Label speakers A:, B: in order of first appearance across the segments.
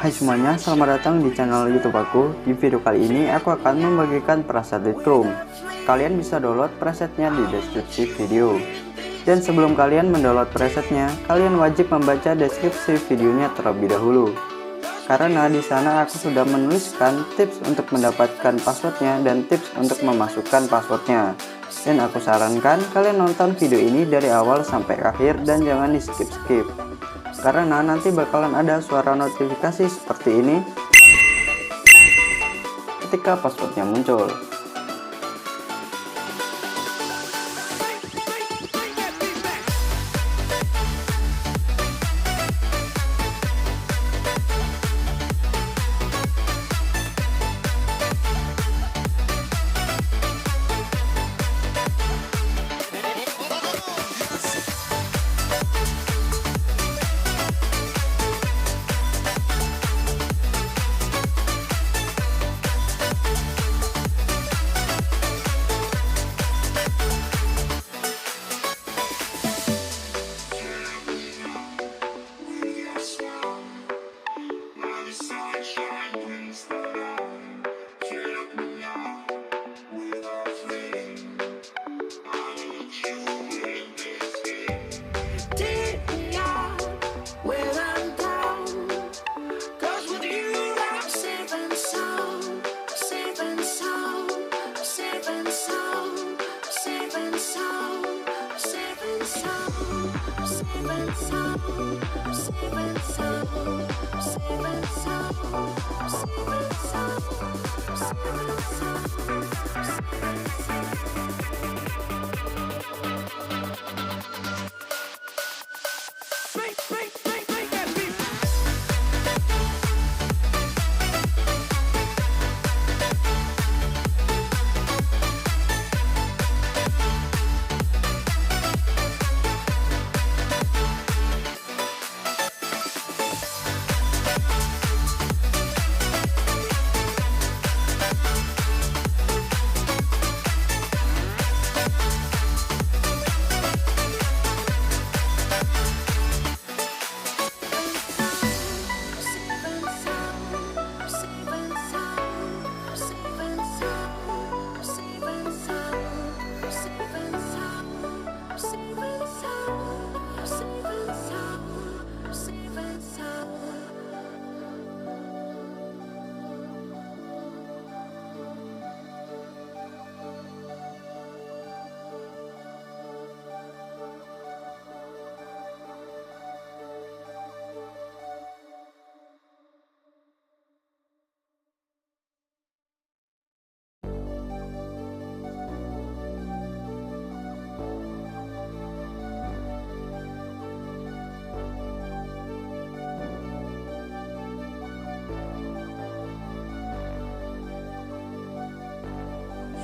A: Hai semuanya, selamat datang di channel YouTube aku. Di video kali ini aku akan membagikan preset Lightroom. Kalian bisa download presetnya di deskripsi video. Dan sebelum kalian mendownload presetnya, kalian wajib membaca deskripsi videonya terlebih dahulu. Karena di sana aku sudah menuliskan tips untuk mendapatkan passwordnya dan tips untuk memasukkan passwordnya. Dan aku sarankan kalian nonton video ini dari awal sampai akhir dan jangan di skip-skip. Karena nanti bakalan ada suara notifikasi seperti ini ketika passwordnya muncul.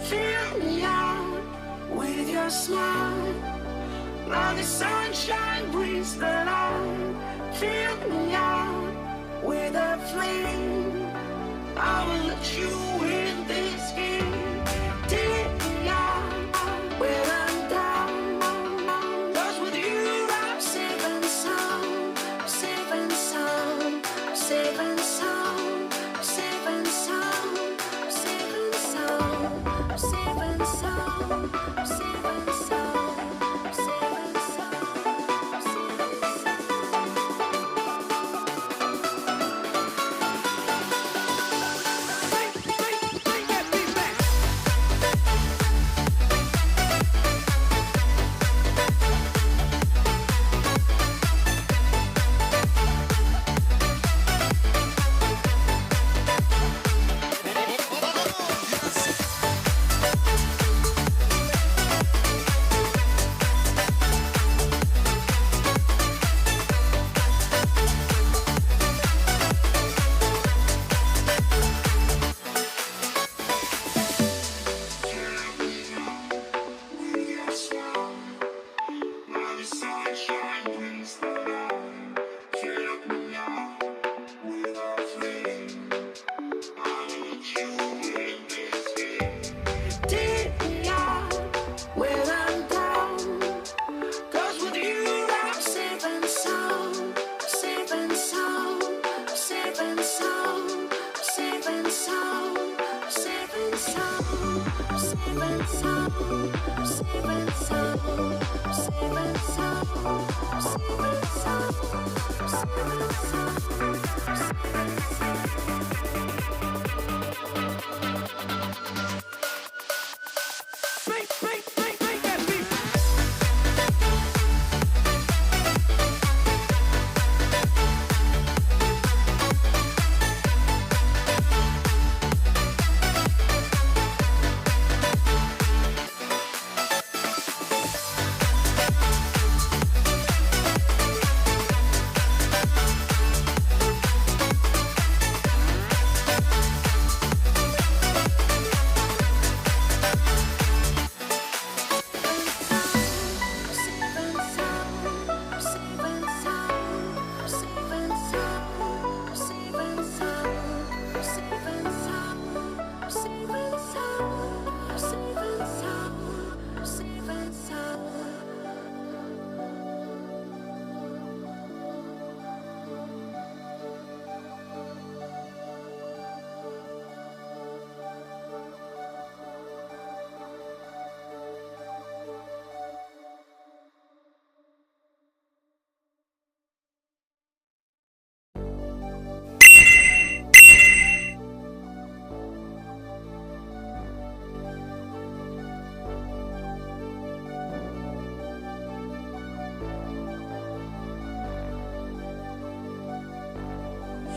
B: Fill me out with your smile, like the sunshine brings the light. Fill me out with a flame, I will let you in this game. Take me out when I'm down, 'cause with you I'm safe and sound, safe and sound, safe and sound, safe and sound, safe and sound, safe and sound, safe and sound, safe and sound.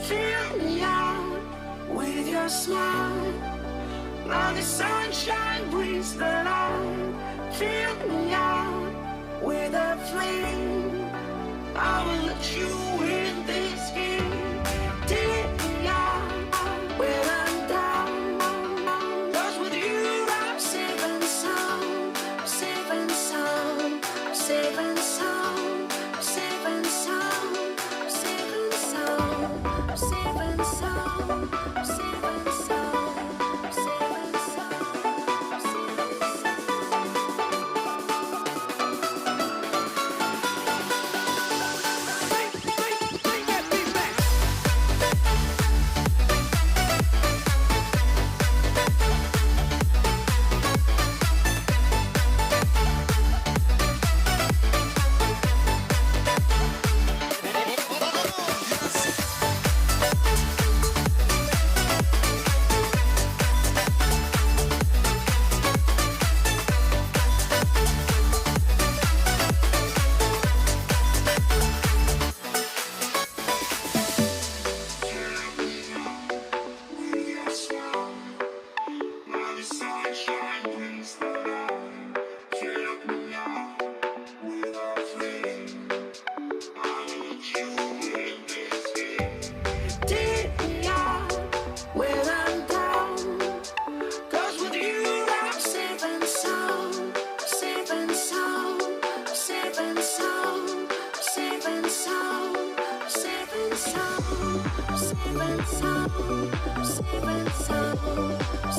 B: Fill me out with your smile. Now the sunshine brings the light. Fill me out with a flame. I will let you in this game. Take me out when I'm down. 'Cause with you I'm safe and sound. Safe and sound. Safe and sound. Safe and sound. Safe and sound. Safe and sound. Safe and sound.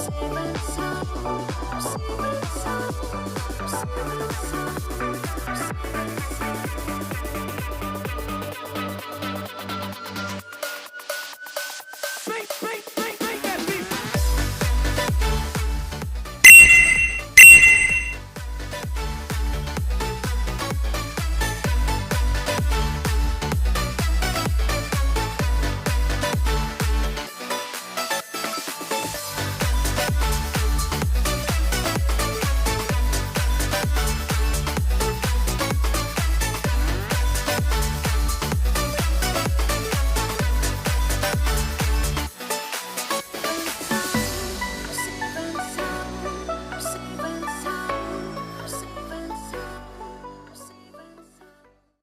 B: Safe and sound. Safe and sound.